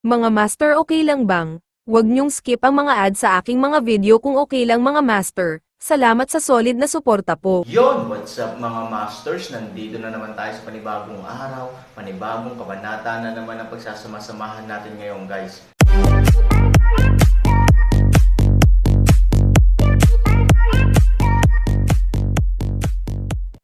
Mga master, okay lang bang? Huwag niyong skip ang mga ads sa aking mga video kung okay lang mga master. Salamat sa solid na suporta po. Yon, what's up mga masters? Nandito na naman tayo sa panibagong araw, panibagong kabanata na naman ang pagsasama-samahan natin ngayon guys.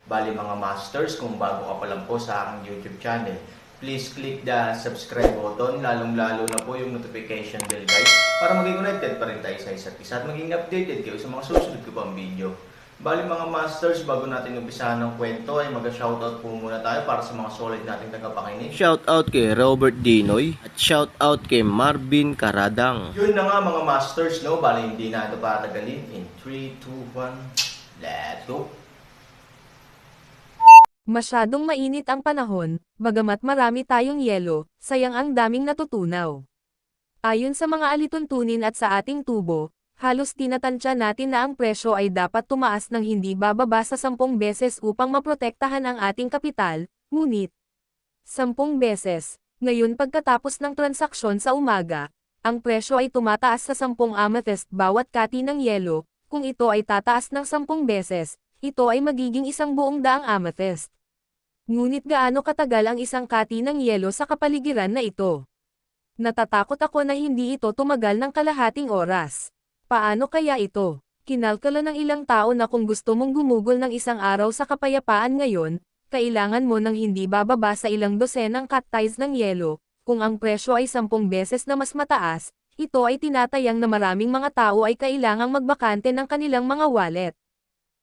Bali mga masters, kung bago ka pa lang po sa aking YouTube channel, please click the subscribe button, lalong-lalo na po yung notification bell guys, para maging connected pa rin tayo sa isa't isa at maging updated kayo sa mga susunod ko pang video. Bali mga masters, bago natin umpisahan ng kwento ay mag-shoutout po muna tayo para sa mga solid nating tagapakinig. Shoutout kay Robert Dinoy at shoutout kay Marvin Caradang. Yun na nga mga masters, no? Bali hindi na ito patagalin. In 3, 2, 1, let's go! Masyadong mainit ang panahon, bagamat marami tayong yelo, sayang ang daming natutunaw. Ayon sa mga alituntunin at sa ating tubo, halos tinatantya natin na ang presyo ay dapat tumaas ng hindi bababa sa 10 beses upang maprotektahan ang ating kapital, ngunit 10 beses. Ngayon pagkatapos ng transaksyon sa umaga, ang presyo ay tumataas sa 10 amethyst bawat kati ng yelo. Kung ito ay tataas ng 10 beses, ito ay magiging 100 amethyst. Ngunit gaano katagal ang isang kati ng yelo sa kapaligiran na ito? Natatakot ako na hindi ito tumagal ng kalahating oras. Paano kaya ito? Kinalkala ng ilang tao na kung gusto mong gumugol ng isang araw sa kapayapaan ngayon, kailangan mo ng hindi bababa sa ilang dosenang cut-ties ng yelo. Kung ang presyo ay 10 beses na mas mataas, ito ay tinatayang na maraming mga tao ay kailangang magbakante ng kanilang mga wallet.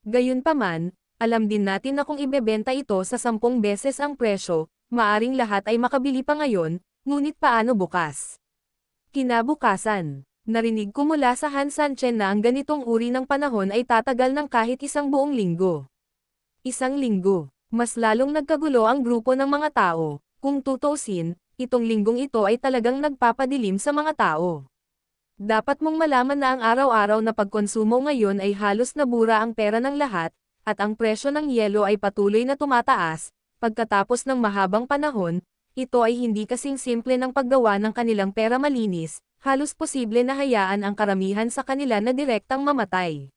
Gayunpaman, alam din natin na kung ibebenta ito sa 10 beses ang presyo, maaring lahat ay makabili pa ngayon, ngunit paano bukas? Kinabukasan, narinig ko mula sa Han Sanchen na ang ganitong uri ng panahon ay tatagal ng kahit 1 buong linggo. 1 linggo, mas lalong nagkagulo ang grupo ng mga tao. Kung tutuusin, itong linggong ito ay talagang nagpapadilim sa mga tao. Dapat mong malaman na ang araw-araw na pagkonsumo ngayon ay halos nabura ang pera ng lahat, at ang presyo ng yelo ay patuloy na tumataas. Pagkatapos ng mahabang panahon, ito ay hindi kasing simple ng paggawa ng kanilang pera malinis, halos posible na hayaan ang karamihan sa kanila na direktang mamatay.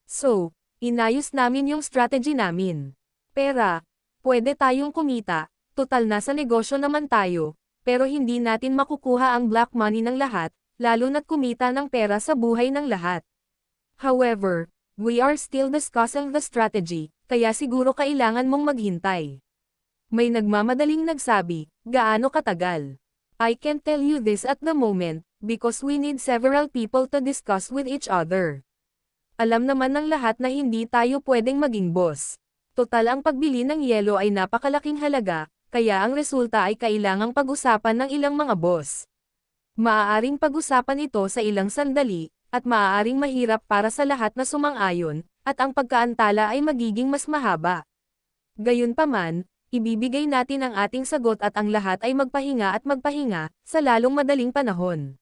So, inayos namin yung strategy namin. Pera, pwede tayong kumita, total nasa negosyo naman tayo, pero hindi natin makukuha ang black money ng lahat, lalo na't kumita ng pera sa buhay ng lahat. However, we are still discussing the strategy, kaya siguro kailangan mong maghintay. May nagmamadaling nagsabi, gaano katagal? I can't tell you this at the moment, because we need several people to discuss with each other. Alam naman ng lahat na hindi tayo pwedeng maging boss. Total ang pagbili ng yelo ay napakalaking halaga, kaya ang resulta ay kailangang pag-usapan ng ilang mga boss. Maaaring pag-usapan ito sa ilang sandali, at maaaring mahirap para sa lahat na sumang-ayon, at ang pagkaantala ay magiging mas mahaba. Gayunpaman, ibibigay natin ang ating sagot at ang lahat ay magpahinga sa lalong madaling panahon.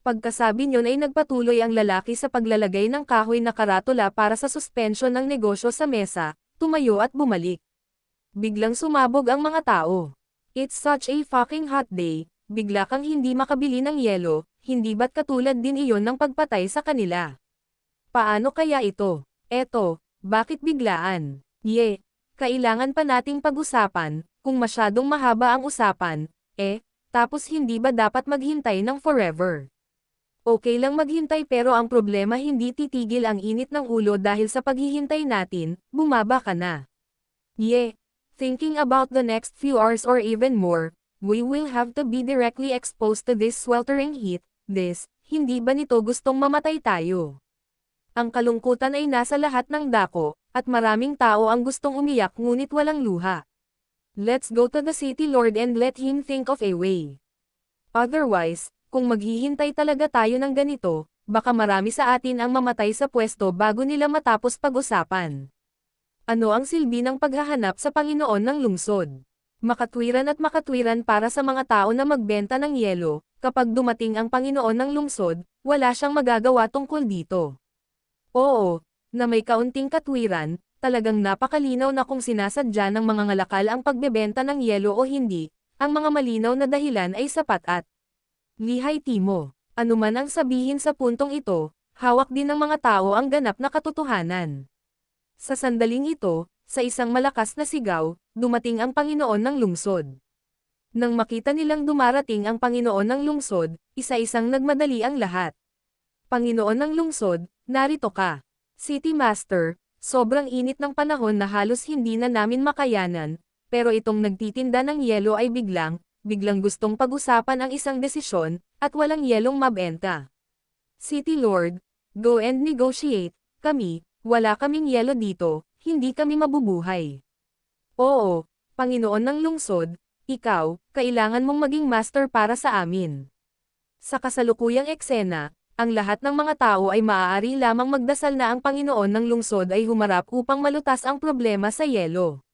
Pagkasabi niyon ay nagpatuloy ang lalaki sa paglalagay ng kahoy na karatula para sa suspensyon ng negosyo sa mesa, tumayo at bumalik. Biglang sumabog ang mga tao. It's such a fucking hot day, bigla kang hindi makabili ng yelo. Hindi ba't katulad din iyon ng pagpatay sa kanila? Paano kaya ito? Eto, bakit biglaan? Kailangan pa nating pag-usapan, kung masyadong mahaba ang usapan, tapos hindi ba dapat maghintay ng forever? Okay lang maghintay pero ang problema hindi titigil ang init ng ulo dahil sa paghihintay natin, bumaba ka na. Thinking about the next few hours or even more, we will have to be directly exposed to this sweltering heat. Hindi ba nito gustong mamatay tayo? Ang kalungkutan ay nasa lahat ng dako, at maraming tao ang gustong umiyak ngunit walang luha. Let's go to the city lord and let him think of a way. Otherwise, kung maghihintay talaga tayo ng ganito, baka marami sa atin ang mamatay sa pwesto bago nila matapos pag-usapan. Ano ang silbi ng paghahanap sa Panginoon ng lungsod? Makatwiran at makatwiran para sa mga tao na magbenta ng yelo. Kapag dumating ang Panginoon ng lungsod, wala siyang magagawa tungkol dito. Oo, na may kaunting katwiran, talagang napakalinaw na kung sinasadya ng mga ngalakal ang pagbebenta ng yelo o hindi, ang mga malinaw na dahilan ay sapat at Lihay Timo. Anuman ang sabihin sa puntong ito, hawak din ng mga tao ang ganap na katotohanan. Sa sandaling ito, sa isang malakas na sigaw, dumating ang Panginoon ng lungsod. Nang makita nilang dumarating ang Panginoon ng lungsod, isa-isang nagmadali ang lahat. Panginoon ng lungsod, narito ka. City Master, sobrang init ng panahon na halos hindi na namin makayanan, pero itong nagtitinda ng yelo ay biglang gustong pag-usapan ang isang desisyon, at walang yelong mabenta. City Lord, go and negotiate, wala kaming yelo dito, hindi kami mabubuhay. Oo, Panginoon ng lungsod, ikaw, kailangan mong maging master para sa amin. Sa kasalukuyang eksena, ang lahat ng mga tao ay maaari lamang magdasal na ang Panginoon ng lungsod ay humarap upang malutas ang problema sa yelo.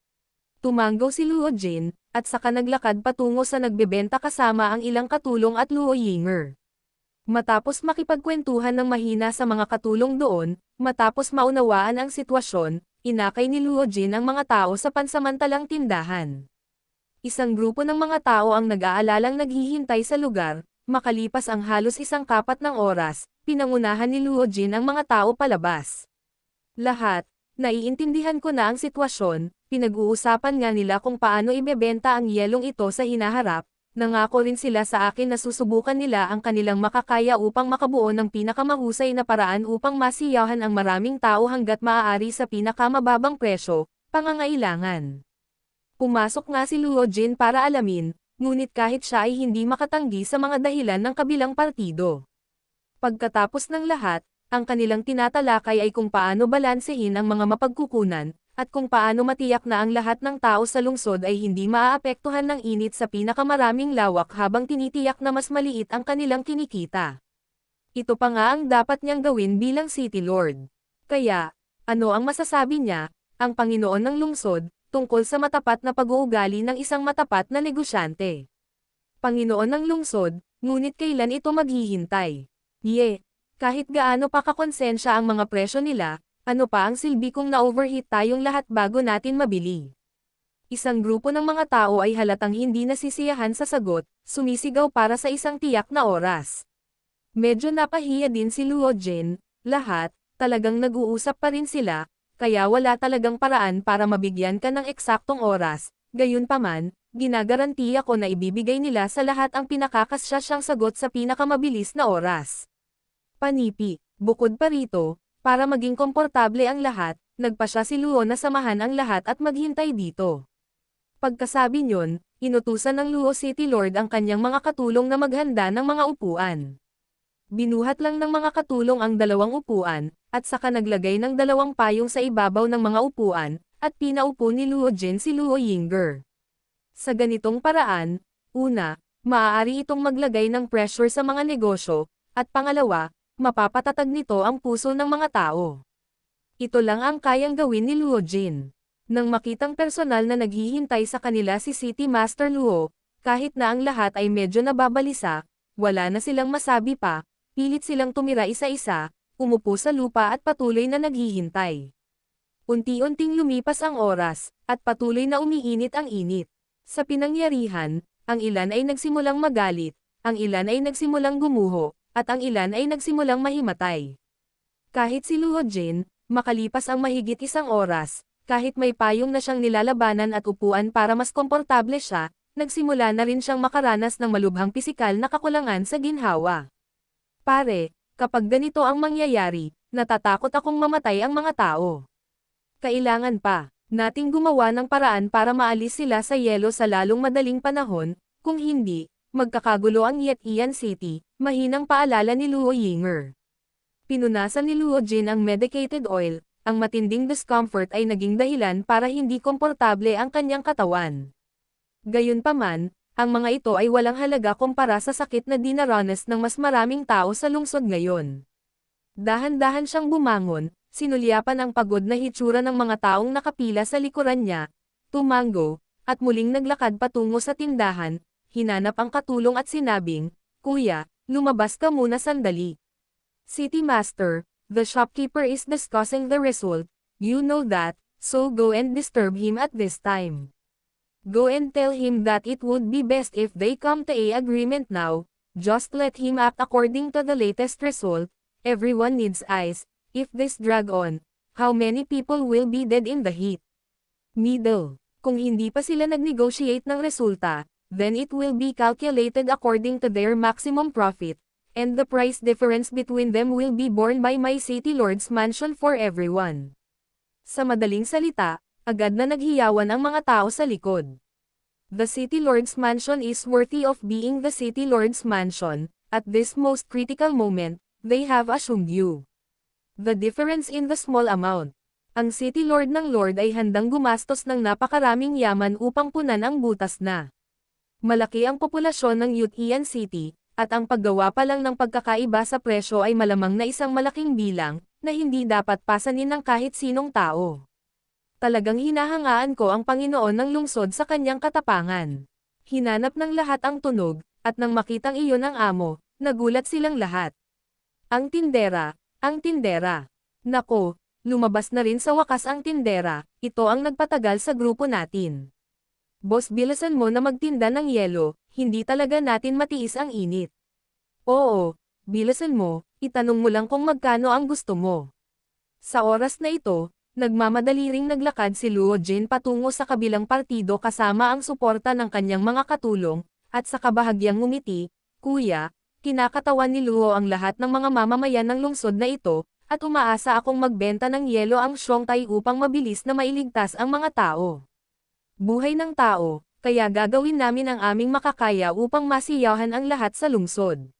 Tumanggo si Luo Jin, at saka naglakad patungo sa nagbebenta kasama ang ilang katulong at Luo Yinger. Matapos makipagkwentuhan ng mahina sa mga katulong doon, matapos maunawaan ang sitwasyon, inakay ni Luo Jin ang mga tao sa pansamantalang tindahan. Isang grupo ng mga tao ang nag-aalalang naghihintay sa lugar, makalipas ang halos isang kapat ng oras, pinangunahan ni Luo Jin ang mga tao palabas. Lahat, naiintindihan ko na ang sitwasyon, pinag-uusapan nga nila kung paano ibebenta ang yelong ito sa hinaharap, nangako rin sila sa akin na susubukan nila ang kanilang makakaya upang makabuo ng pinakamahusay na paraan upang masiyahan ang maraming tao hanggat maaari sa pinakamababang presyo, pangangailangan. Pumasok nga si Luo Jin para alamin, ngunit kahit siya ay hindi makatanggi sa mga dahilan ng kabilang partido. Pagkatapos ng lahat, ang kanilang tinatalakay ay kung paano balansehin ang mga mapagkukunan, at kung paano matiyak na ang lahat ng tao sa lungsod ay hindi maaapektuhan ng init sa pinakamaraming lawak habang tinitiyak na mas maliit ang kanilang kinikita. Ito pa nga ang dapat niyang gawin bilang City Lord. Kaya, ano ang masasabi niya, ang Panginoon ng lungsod, tungkol sa matapat na pag-uugali ng isang matapat na negosyante? Panginoon ng lungsod, ngunit kailan ito maghihintay? Kahit gaano pa kakonsensya ang mga presyo nila, ano pa ang silbi kung na-overheat tayong lahat bago natin mabili? Isang grupo ng mga tao ay halatang hindi nasisiyahan sa sagot, sumisigaw para sa isang tiyak na oras. Medyo napahiya din si Luo Jin, lahat, talagang nag-uusap pa rin sila, kaya wala talagang paraan para mabigyan ka ng eksaktong oras, gayunpaman, ginagarantiya ko na ibibigay nila sa lahat ang pinakakasyang sagot sa pinakamabilis na oras. Panipi, bukod pa rito, para maging komportable ang lahat, nagpasya si Luo na samahan ang lahat at maghintay dito. Pagkasabi niyon, inutusan ng Luo City Lord ang kanyang mga katulong na maghanda ng mga upuan. Binuhat lang ng mga katulong ang 2 upuan, at saka naglagay ng 2 payong sa ibabaw ng mga upuan, at pinaupo ni Luo Jin si Luo Yinger. Sa ganitong paraan, una, maaari itong maglagay ng pressure sa mga negosyo, at pangalawa, mapapatatag nito ang puso ng mga tao. Ito lang ang kayang gawin ni Luo Jin. Nang makitang personal na naghihintay sa kanila si City Master Luo, kahit na ang lahat ay medyo nababalisa, wala na silang masabi pa, pilit silang tumira isa-isa, umupo sa lupa at patuloy na naghihintay. Unti-unting lumipas ang oras, at patuloy na umiinit ang init. Sa pinangyarihan, ang ilan ay nagsimulang magalit, ang ilan ay nagsimulang gumuho, at ang ilan ay nagsimulang mahimatay. Kahit si Luo Jin, makalipas ang mahigit 1 oras, kahit may payong na siyang nilalabanan at upuan para mas komportable siya, nagsimula na rin siyang makaranas ng malubhang pisikal na kakulangan sa ginhawa. Pare, kapag ganito ang mangyayari, natatakot akong mamatay ang mga tao. Kailangan pa nating gumawa ng paraan para maalis sila sa yelo sa lalong madaling panahon, kung hindi, magkakagulo ang Yetian City, mahinang paalala ni Luo Yinger. Pinunasan ni Luo Jin ang medicated oil, ang matinding discomfort ay naging dahilan para hindi komportable ang kanyang katawan. Gayunpaman, ang mga ito ay walang halaga kumpara sa sakit na dinaranas ng mas maraming tao sa lungsod ngayon. Dahan-dahan siyang bumangon, sinulyapan ang pagod na hitsura ng mga taong nakapila sa likuran niya, tumango, at muling naglakad patungo sa tindahan, hinanap ang katulong at sinabing, "Kuya, lumabas ka muna sandali. City Master, the shopkeeper is discussing the result, you know that, so go and disturb him at this time. Go and tell him that it would be best if they come to an agreement now, Just let him act according to the latest result. Everyone needs eyes. If this drag on, how many people will be dead in the heat? Middle. Kung hindi pa sila nag-negotiate ng resulta, then it will be calculated according to their maximum profit, and the price difference between them will be borne by my City Lord's mansion for everyone. Sa madaling salita, agad na naghiyawan ang mga tao sa likod. The City Lord's mansion is worthy of being the City Lord's mansion. At this most critical moment, they have assumed you. The difference in the small amount. Ang City Lord ng Lord ay handang gumastos ng napakaraming yaman upang punan ang butas na. Malaki ang populasyon ng Yutian City, at ang paggawa pa lang ng pagkakaiba sa presyo ay malamang na isang malaking bilang, na hindi dapat pasanin ng kahit sinong tao. Talagang hinahangaan ko ang Panginoon ng lungsod sa kanyang katapangan. Hinanap ng lahat ang tunog, at nang makitang iyon ang amo, nagulat silang lahat. Ang tindera, ang tindera. Nako, lumabas na rin sa wakas ang tindera, ito ang nagpatagal sa grupo natin. Boss, bilisan mo na magtinda ng yelo, hindi talaga natin matiis ang init. Oo, bilisan mo, itanong mo lang kung magkano ang gusto mo. Sa oras na ito, nagmamadali ring naglakad si Luo Jin patungo sa kabilang partido kasama ang suporta ng kanyang mga katulong, at sa kabahagyang ngumiti, "Kuya, kinakatawan ni Luo ang lahat ng mga mamamayan ng lungsod na ito, at umaasa akong magbenta ng yelo ang Shuangtai upang mabilis na mailigtas ang mga tao. Buhay ng tao, kaya gagawin namin ang aming makakaya upang masiyahan ang lahat sa lungsod."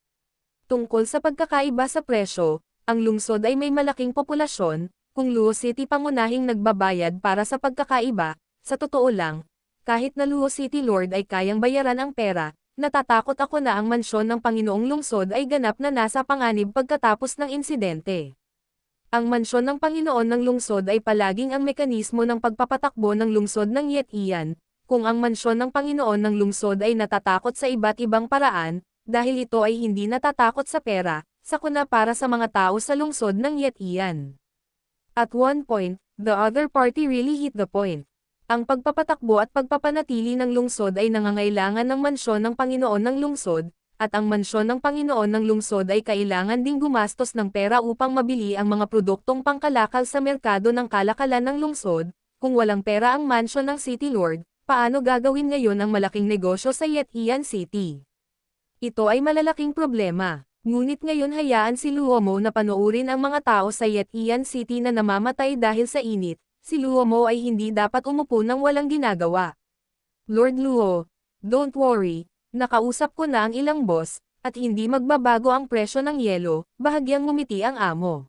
Tungkol sa pagkakaiba sa presyo, ang lungsod ay may malaking populasyon. Kung Luo City pangunahing nagbabayad para sa pagkakaiba, sa totoo lang, kahit na Luo City Lord ay kayang bayaran ang pera, natatakot ako na ang mansyon ng Panginoong Lungsod ay ganap na nasa panganib pagkatapos ng insidente. Ang mansyon ng Panginoon ng Lungsod ay palaging ang mekanismo ng pagpapatakbo ng lungsod ng Yetian, kung ang mansyon ng Panginoon ng Lungsod ay natatakot sa iba't ibang paraan, dahil ito ay hindi natatakot sa pera, sakuna para sa mga tao sa lungsod ng Yetian. At one point, the other party really hit the point. Ang pagpapatakbo at pagpapanatili ng lungsod ay nangangailangan ng mansyon ng Panginoon ng Lungsod, at ang mansyon ng Panginoon ng Lungsod ay kailangan ding gumastos ng pera upang mabili ang mga produktong pangkalakal sa merkado ng kalakalan ng lungsod. Kung walang pera ang mansyon ng City Lord, paano gagawin ngayon ang malaking negosyo sa Yetian City? Ito ay malalaking problema. Ngunit ngayon hayaan si Luo Mo na panoorin ang mga tao sa Yetian City na namamatay dahil sa init. Si Luo Mo ay hindi dapat umupo ng walang ginagawa. Lord Luo, don't worry, nakausap ko na ang ilang boss, at hindi magbabago ang presyo ng yelo, bahagyang ngumiti ang amo.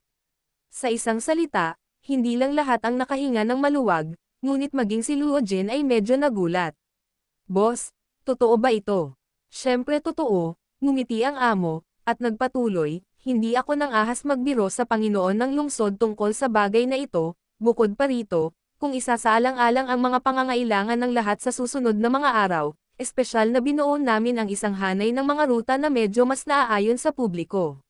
Sa isang salita, hindi lang lahat ang nakahinga ng maluwag, ngunit maging si Luo Jin ay medyo nagulat. Boss, totoo ba ito? Siyempre totoo, ngumiti ang amo. At nagpatuloy, hindi ako nang ahas magbiro sa Panginoon ng Lungsod tungkol sa bagay na ito, bukod pa rito, kung isasaalang-alang ang mga pangangailangan ng lahat sa susunod na mga araw, espesyal na binuon namin ang isang hanay ng mga ruta na medyo mas naaayon sa publiko.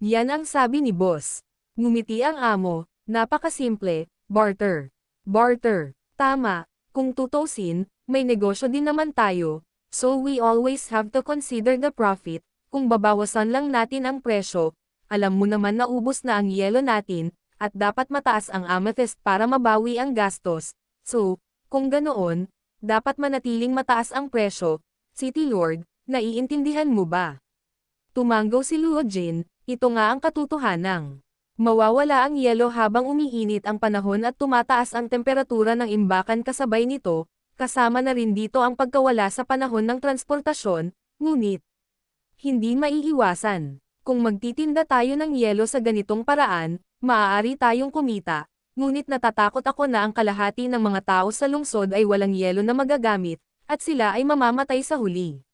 Yan ang sabi ni boss. Ngumiti ang amo, napakasimple, barter. Barter. Tama, kung tutusin, may negosyo din naman tayo, so we always have to consider the profit. Kung babawasan lang natin ang presyo, alam mo naman na ubos na ang yelo natin, at dapat mataas ang amethyst para mabawi ang gastos. So, kung ganoon, dapat manatiling mataas ang presyo. City Lord, naiintindihan mo ba? Tumanggaw si Luo Jin, ito nga ang katotohanan. Mawawala ang yelo habang umiinit ang panahon at tumataas ang temperatura ng imbakan kasabay nito, kasama na rin dito ang pagkawala sa panahon ng transportasyon, ngunit hindi maiiwasan. Kung magtitinda tayo ng yelo sa ganitong paraan, maaari tayong kumita, ngunit natatakot ako na ang kalahati ng mga tao sa lungsod ay walang yelo na magagamit, at sila ay mamamatay sa huli.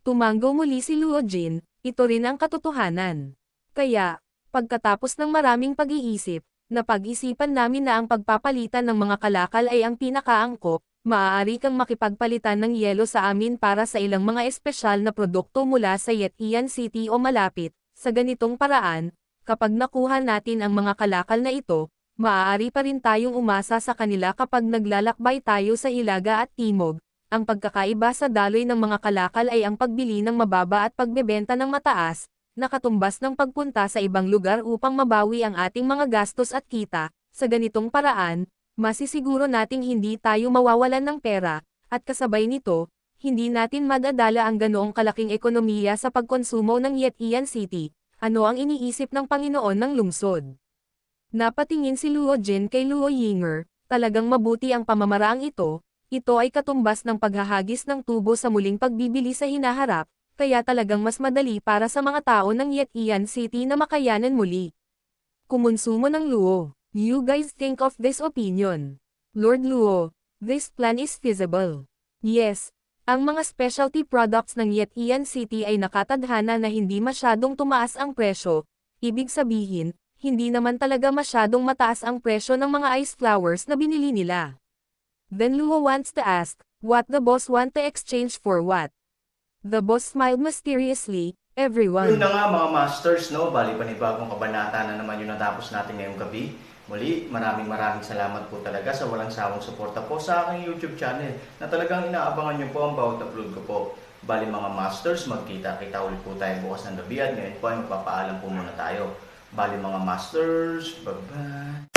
Tumanggaw muli si Luo Jin, ito rin ang katotohanan. Kaya, pagkatapos ng maraming pag-iisip, napag-isipan namin na ang pagpapalitan ng mga kalakal ay ang pinakaangkop. Maaari kang makipagpalitan ng yelo sa amin para sa ilang mga espesyal na produkto mula sa Yetian City o malapit. Sa ganitong paraan, kapag nakuha natin ang mga kalakal na ito, maaari pa rin tayong umasa sa kanila kapag naglalakbay tayo sa Hilaga at Timog, Ang pagkakaiba sa daloy ng mga kalakal ay ang pagbili ng mababa at pagbebenta ng mataas, nakatumbas ng pagpunta sa ibang lugar upang mabawi ang ating mga gastos at kita. Sa ganitong paraan, masisiguro nating hindi tayo mawawalan ng pera, at kasabay nito, hindi natin madadala ang ganoong kalaking ekonomiya sa pagkonsumo ng Yetian City. Ano ang iniisip ng Panginoon ng lungsod? Napatingin si Luo Jin kay Luo Yinger, talagang mabuti ang pamamaraang ito. Ito ay katumbas ng paghahagis ng tubo sa muling pagbibili sa hinaharap, kaya talagang mas madali para sa mga tao ng Yetian City na makayanan muli. Kumonsumo ng Luo. You guys think of this opinion? Lord Luo, this plan is feasible. Yes, ang mga specialty products ng Yetian City ay nakatadhana na hindi masyadong tumaas ang presyo, ibig sabihin, hindi naman talaga masyadong mataas ang presyo ng mga ice flowers na binili nila. Then Luo wants to ask, what the boss want to exchange for what? The boss smiled mysteriously, everyone. Yun na nga mga masters, no? Bali panibagong kabanata na naman yung natapos natin ngayong gabi. Muli, maraming salamat po talaga sa walang sawang suporta po sa aking YouTube channel na talagang inaabangan nyo po ang bawat upload ko po. Bali mga masters, magkita-kita ulit po tayo bukas ng gabi at ngayon po ay magpapaalam po muna tayo. Bali mga masters, bye-bye!